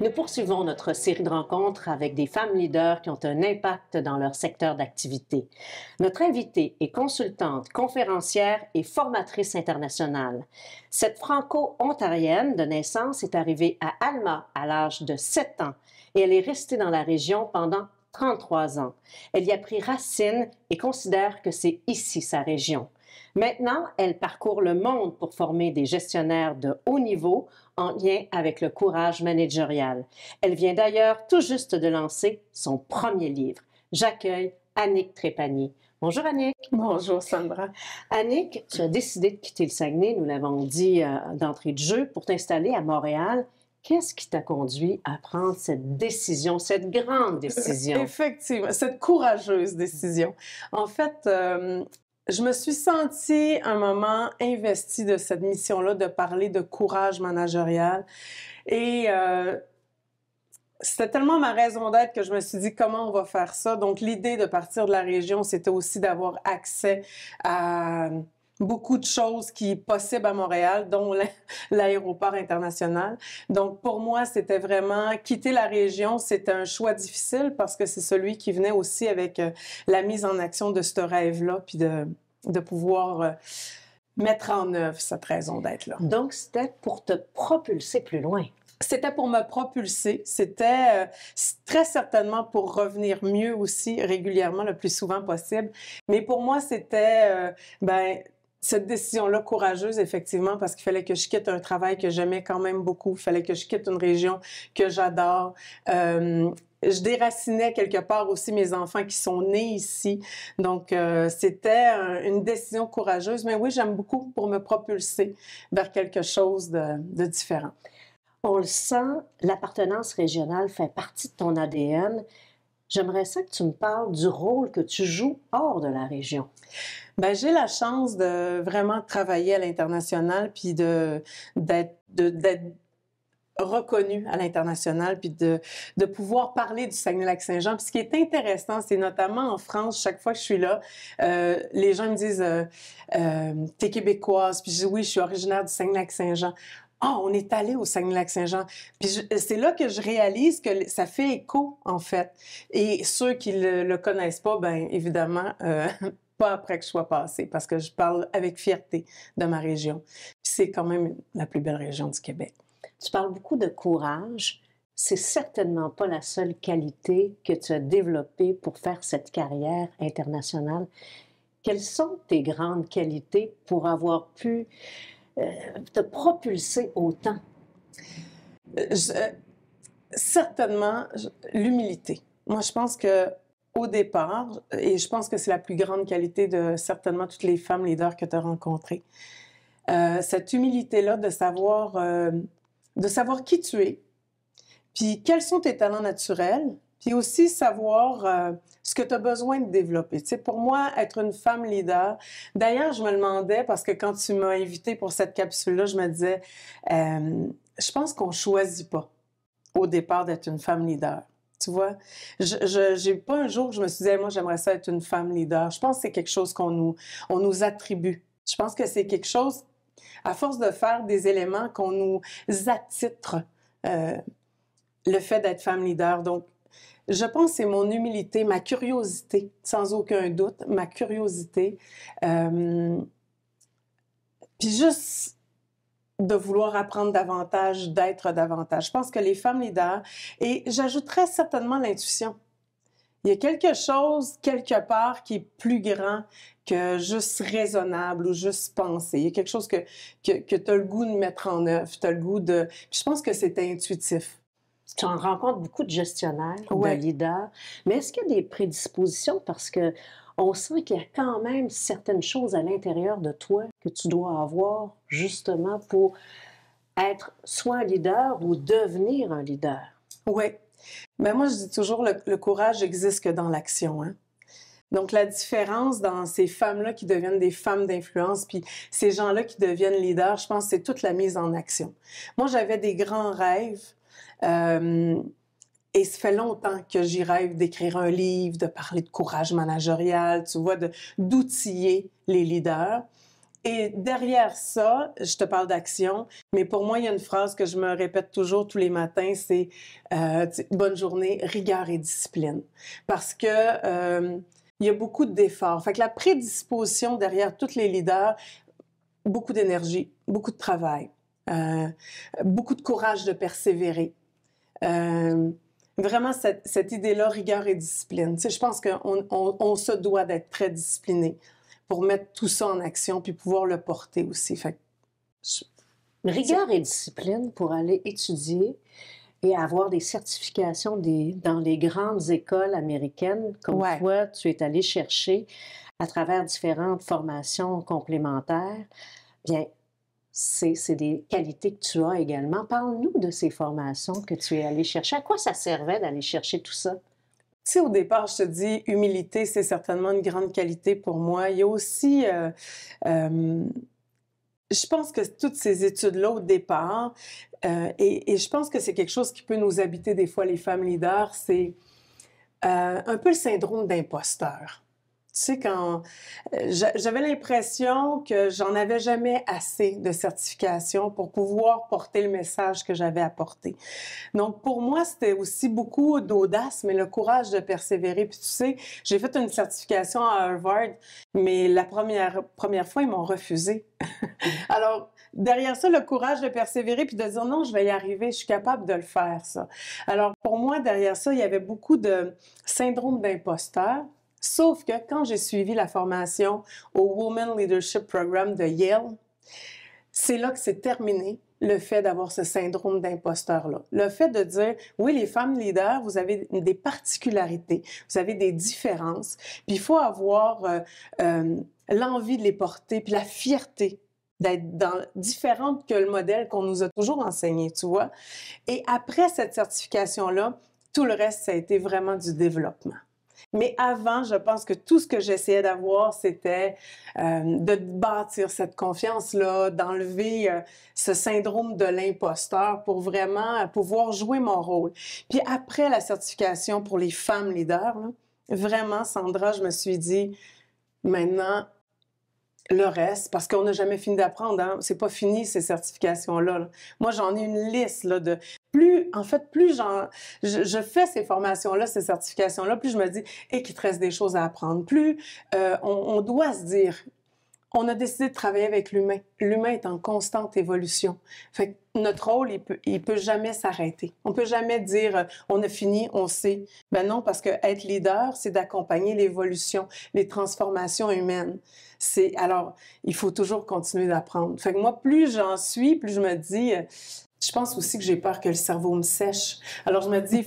Nous poursuivons notre série de rencontres avec des femmes leaders qui ont un impact dans leur secteur d'activité. Notre invitée est consultante, conférencière et formatrice internationale. Cette franco-ontarienne de naissance est arrivée à Alma à l'âge de 7 ans et elle est restée dans la région pendant 33 ans. Elle y a pris racine et considère que c'est ici sa région. Maintenant, elle parcourt le monde pour former des gestionnaires de haut niveau en lien avec le courage managérial. Elle vient d'ailleurs tout juste de lancer son premier livre. J'accueille Annick Trépanier. Bonjour Annick. Bonjour Sandra. Annick, tu as décidé de quitter le Saguenay, nous l'avons dit d'entrée de jeu, pour t'installer à Montréal. Qu'est-ce qui t'a conduit à prendre cette décision, cette grande décision? Effectivement, cette courageuse décision. En fait, je me suis sentie un moment investie de cette mission-là, de parler de courage managérial. Et c'était tellement ma raison d'être que je me suis dit comment on va faire ça. Donc, l'idée de partir de la région, c'était aussi d'avoir accès à beaucoup de choses qui sont possibles à Montréal, dont l'aéroport international. Donc, pour moi, c'était vraiment quitter la région. C'était un choix difficile parce que c'est celui qui venait aussi avec la mise en action de ce rêve-là, puis de pouvoir mettre en œuvre cette raison d'être là. Donc, c'était pour te propulser plus loin. C'était pour me propulser. C'était très certainement pour revenir mieux aussi, régulièrement, le plus souvent possible. Mais pour moi, c'était cette décision-là courageuse, effectivement, parce qu'il fallait que je quitte un travail que j'aimais quand même beaucoup. Il fallait que je quitte une région que j'adore. Je déracinais quelque part aussi mes enfants qui sont nés ici. Donc, c'était une décision courageuse. Mais oui, j'aime beaucoup pour me propulser vers quelque chose de différent. On le sent, l'appartenance régionale fait partie de ton ADN. J'aimerais ça que tu me parles du rôle que tu joues hors de la région. Bien, j'ai la chance de vraiment travailler à l'international puis d'être reconnue à l'international puis de pouvoir parler du Saguenay-Lac-Saint-Jean. Puis ce qui est intéressant, c'est notamment en France, chaque fois que je suis là, les gens me disent « T'es québécoise? » Puis je dis « Oui, je suis originaire du Saguenay-Lac-Saint-Jean. » Ah, on est allé au Saguenay-Lac-Saint-Jean. Puis c'est là que je réalise que ça fait écho, en fait. Et ceux qui le connaissent pas, bien évidemment, pas après que je sois passée, parce que je parle avec fierté de ma région. Puis c'est quand même la plus belle région du Québec. Tu parles beaucoup de courage. C'est certainement pas la seule qualité que tu as développée pour faire cette carrière internationale. Quelles sont tes grandes qualités pour avoir pu te propulser autant? Certainement, l'humilité. Moi, je pense que au départ, et je pense que c'est la plus grande qualité de certainement toutes les femmes leaders que tu as rencontrées, cette humilité-là de savoir qui tu es, puis quels sont tes talents naturels, puis aussi savoir ce que tu as besoin de développer. Tu sais, pour moi, être une femme leader, d'ailleurs, je me demandais, parce que quand tu m'as invitée pour cette capsule-là, je me disais, je pense qu'on ne choisit pas au départ d'être une femme leader. Tu vois, j'ai pas un jour que je me suis dit, moi, j'aimerais ça être une femme leader. Je pense que c'est quelque chose on nous attribue. Je pense que c'est quelque chose, à force de faire des éléments qu'on nous attitre, le fait d'être femme leader. Donc, je pense que c'est mon humilité, ma curiosité, sans aucun doute, ma curiosité. Puis juste de vouloir apprendre davantage, d'être davantage. Je pense que les femmes leaders, et j'ajouterais certainement l'intuition. Il y a quelque chose, quelque part, qui est plus grand que juste raisonnable ou juste penser. Il y a quelque chose que tu as le goût de mettre en œuvre, tu as le goût de... Puis je pense que c'est intuitif. Tu en rencontres beaucoup de gestionnaires, Ouais. de leaders, mais est-ce qu'il y a des prédispositions? Parce que on sent qu'il y a quand même certaines choses à l'intérieur de toi que tu dois avoir justement pour être soit un leader ou devenir un leader. Oui. Mais moi, je dis toujours, le courage existe que dans l'action, hein? Donc, la différence dans ces femmes-là qui deviennent des femmes d'influence, puis ces gens-là qui deviennent leaders, je pense que c'est toute la mise en action. Moi, j'avais des grands rêves, et ça fait longtemps que j'y rêve d'écrire un livre, de parler de courage managérial, tu vois, d'outiller les leaders. Et derrière ça, je te parle d'action, mais pour moi, il y a une phrase que je me répète toujours tous les matins, c'est bonne journée, rigueur et discipline. Parce que il y a beaucoup d'efforts. Fait que la prédisposition derrière tous les leaders, beaucoup d'énergie, beaucoup de travail, beaucoup de courage de persévérer. Vraiment, cette idée-là, rigueur et discipline. Tu sais, je pense qu'on se doit d'être très discipliné pour mettre tout ça en action puis pouvoir le porter aussi. Fait que Rigueur et discipline pour aller étudier et avoir des certifications dans les grandes écoles américaines, comme toi, tu es allé chercher à travers différentes formations complémentaires. Bien, c'est des qualités que tu as également. Parle-nous de ces formations que tu es allé chercher. À quoi ça servait d'aller chercher tout ça? Tu sais, au départ, je te dis, humilité, c'est certainement une grande qualité pour moi. Il y a aussi, je pense que toutes ces études-là, au départ, et je pense que c'est quelque chose qui peut nous habiter des fois, les femmes leaders, c'est un peu le syndrome d'imposteur. Tu sais, quand j'avais l'impression que j'en avais jamais assez de certification pour pouvoir porter le message que j'avais à porter. Donc, pour moi, c'était aussi beaucoup d'audace, mais le courage de persévérer. Puis tu sais, j'ai fait une certification à Harvard, mais la première fois, ils m'ont refusé. Alors, derrière ça, le courage de persévérer puis de dire non, je vais y arriver, je suis capable de le faire, ça. Alors, pour moi, derrière ça, il y avait beaucoup de syndrome d'imposteur. Sauf que quand j'ai suivi la formation au Women Leadership Program de Yale, c'est là que c'est terminé le fait d'avoir ce syndrome d'imposteur-là. Le fait de dire, oui, les femmes leaders, vous avez des particularités, vous avez des différences, puis il faut avoir l'envie de les porter, puis la fierté d'être différente que le modèle qu'on nous a toujours enseigné, tu vois. Et après cette certification-là, tout le reste, ça a été vraiment du développement. Mais avant, je pense que tout ce que j'essayais d'avoir, c'était de bâtir cette confiance-là, d'enlever ce syndrome de l'imposteur pour vraiment pouvoir jouer mon rôle. Puis après la certification pour les femmes leaders, là, vraiment, Sandra, je me suis dit, maintenant, le reste, parce qu'on n'a jamais fini d'apprendre, hein? C'est pas fini, ces certifications-là. Là. Moi, j'en ai une liste là, de... Plus je fais ces formations-là, ces certifications-là, plus je me dis, et qu'il te reste des choses à apprendre. Plus on doit se dire, on a décidé de travailler avec l'humain. L'humain est en constante évolution. Fait que notre rôle, il peut jamais s'arrêter. On peut jamais dire, on a fini, on sait. Ben non, parce que être leader, c'est d'accompagner l'évolution, les transformations humaines. Alors, il faut toujours continuer d'apprendre. Fait que moi, plus j'en suis, plus je me dis, je pense aussi que j'ai peur que le cerveau me sèche. Alors, je me dis,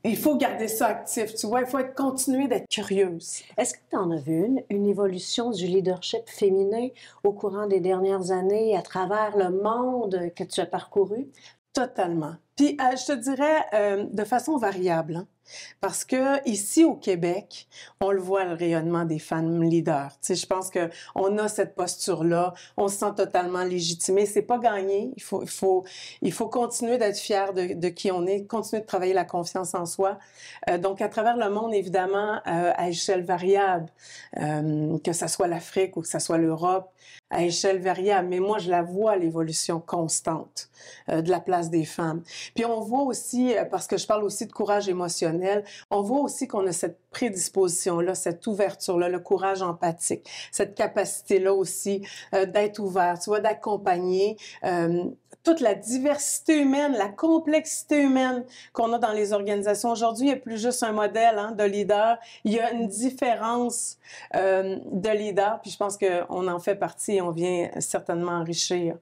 il faut garder ça actif, tu vois, il faut continuer d'être curieuse. Est-ce que tu en as vu une évolution du leadership féminin au courant des dernières années à travers le monde que tu as parcouru? Totalement. Puis, je te dirais de façon variable, hein? Parce que ici au Québec, on le voit, le rayonnement des femmes leaders. Tu sais, je pense qu'on a cette posture-là, on se sent totalement légitimé. C'est pas gagné. Il faut continuer d'être fier de qui on est, continuer de travailler la confiance en soi. Donc, à travers le monde, évidemment, à échelle variable, que ça soit l'Afrique ou que ça soit l'Europe, à échelle variable. Mais moi, je la vois, l'évolution constante de la place des femmes. Puis on voit aussi, parce que je parle aussi de courage émotionnel, on voit aussi qu'on a cette prédisposition-là, cette ouverture-là, le courage empathique, cette capacité-là aussi d'être ouvert, tu vois, d'accompagner toute la diversité humaine, la complexité humaine qu'on a dans les organisations. Aujourd'hui, il n'y a plus juste un modèle de leader, il y a une différence de leader, puis je pense qu'on en fait partie et on vient certainement enrichir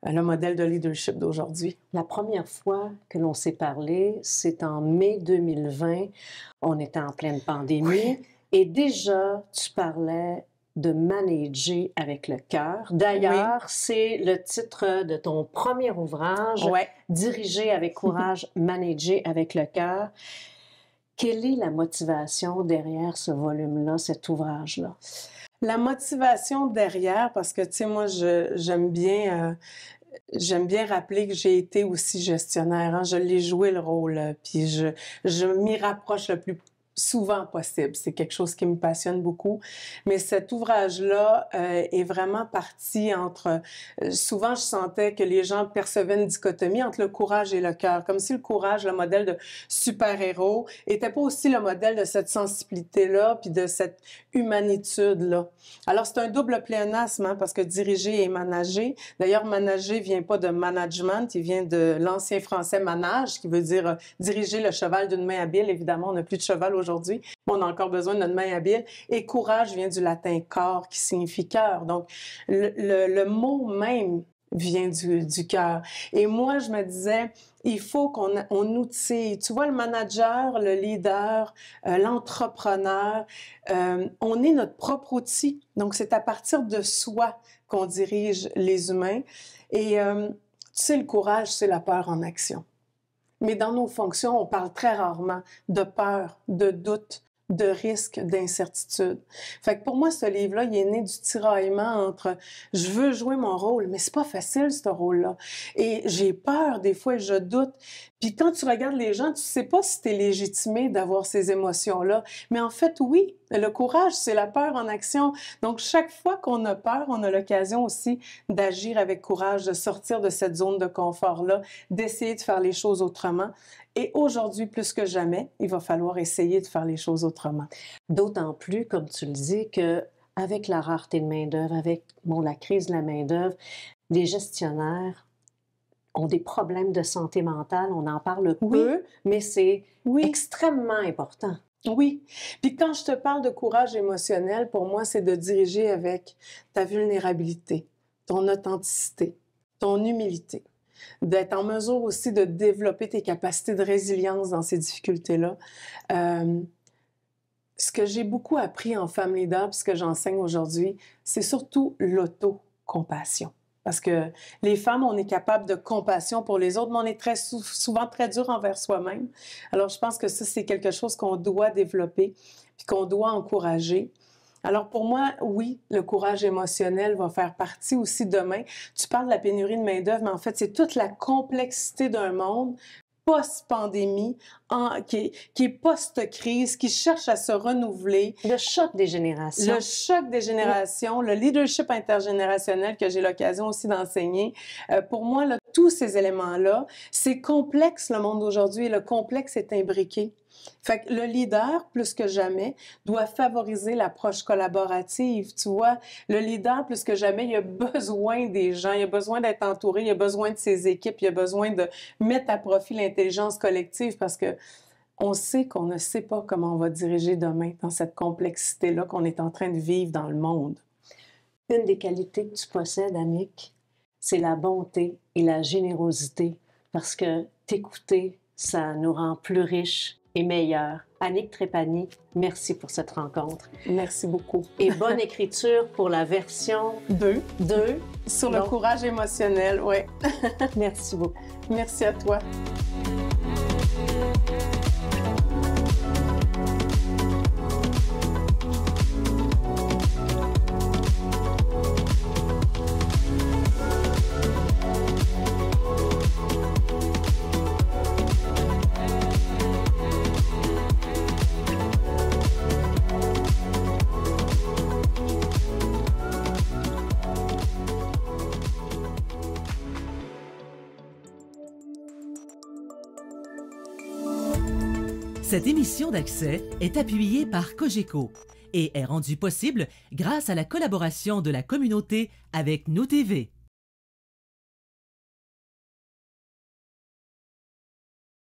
le modèle de leadership d'aujourd'hui. La première fois que l'on s'est parlé, c'est en mai 2020. On était en pleine pandémie. Oui. Et déjà, tu parlais de manager avec le cœur. D'ailleurs, oui, c'est le titre de ton premier ouvrage, ouais. Diriger avec courage, manager avec le cœur. Quelle est la motivation derrière ce volume-là, cet ouvrage-là? La motivation derrière, parce que, tu sais, moi, j'aime bien rappeler que j'ai été aussi gestionnaire. Hein? Je l'ai joué le rôle, puis je m'y rapproche le plus souvent possible. C'est quelque chose qui me passionne beaucoup. Mais cet ouvrage-là est vraiment parti entre... souvent, je sentais que les gens percevaient une dichotomie entre le courage et le cœur, comme si le courage, le modèle de super-héros, était pas aussi le modèle de cette sensibilité-là puis de cette humanitude-là. Alors, c'est un double pléonasme, hein, parce que diriger et manager. D'ailleurs, manager vient pas de management, il vient de l'ancien français manage, qui veut dire diriger le cheval d'une main habile. Évidemment, on n'a plus de cheval aujourd'hui, mais on a encore besoin de notre main habile. Et courage vient du latin cor, qui signifie cœur. Donc, le mot même vient du cœur. Et moi, je me disais, il faut qu'on outille. Tu vois, le manager, le leader, l'entrepreneur, on est notre propre outil. Donc, c'est à partir de soi qu'on dirige les humains. Et tu sais, le courage, c'est la peur en action. Mais dans nos fonctions, on parle très rarement de peur, de doute, de risque, d'incertitude. Fait que pour moi, ce livre-là, il est né du tiraillement entre « je veux jouer mon rôle, mais c'est pas facile, ce rôle-là. Et j'ai peur, des fois, et je doute. » Puis quand tu regardes les gens, tu sais pas si tu es légitimé d'avoir ces émotions-là. Mais en fait, oui, le courage, c'est la peur en action. Donc, chaque fois qu'on a peur, on a l'occasion aussi d'agir avec courage, de sortir de cette zone de confort-là, d'essayer de faire les choses autrement. Et aujourd'hui, plus que jamais, il va falloir essayer de faire les choses autrement. D'autant plus, comme tu le dis, qu'avec la rareté de main-d'œuvre, avec la crise de la main-d'œuvre, les gestionnaires ont des problèmes de santé mentale. On en parle peu, mais c'est extrêmement important. Oui. Puis quand je te parle de courage émotionnel, pour moi, c'est de diriger avec ta vulnérabilité, ton authenticité, ton humilité, d'être en mesure aussi de développer tes capacités de résilience dans ces difficultés-là. Ce que j'ai beaucoup appris en femme leader, puis ce que j'enseigne aujourd'hui, c'est surtout l'auto-compassion. Parce que les femmes, on est capable de compassion pour les autres, mais on est très souvent très dur envers soi-même. Alors, je pense que ça, c'est quelque chose qu'on doit développer, puis qu'on doit encourager. Alors, pour moi, oui, le courage émotionnel va faire partie aussi demain. Tu parles de la pénurie de main-d'œuvre, mais en fait, c'est toute la complexité d'un monde post-pandémie, qui est post-crise, qui cherche à se renouveler. Le choc des générations. Le choc des générations, le leadership intergénérationnel que j'ai l'occasion aussi d'enseigner. Pour moi, là, tous ces éléments-là, c'est complexe le monde d'aujourd'hui et le complexe est imbriqué. Fait que le leader, plus que jamais, doit favoriser l'approche collaborative. Tu vois, le leader, plus que jamais, il a besoin des gens, il a besoin d'être entouré, il a besoin de ses équipes, il a besoin de mettre à profit l'intelligence collective parce que on sait qu'on ne sait pas comment on va diriger demain dans cette complexité-là qu'on est en train de vivre dans le monde. Une des qualités que tu possèdes, Annick, c'est la bonté et la générosité parce que t'écouter, ça nous rend plus riches et meilleure. Annick Trépanier, merci pour cette rencontre. Merci beaucoup. Et bonne écriture pour la version 2. Sur le courage émotionnel, oui. Merci beaucoup. Merci à toi. Cette émission d'Accès est appuyée par Cogeco et est rendue possible grâce à la collaboration de la communauté avec Nous TV.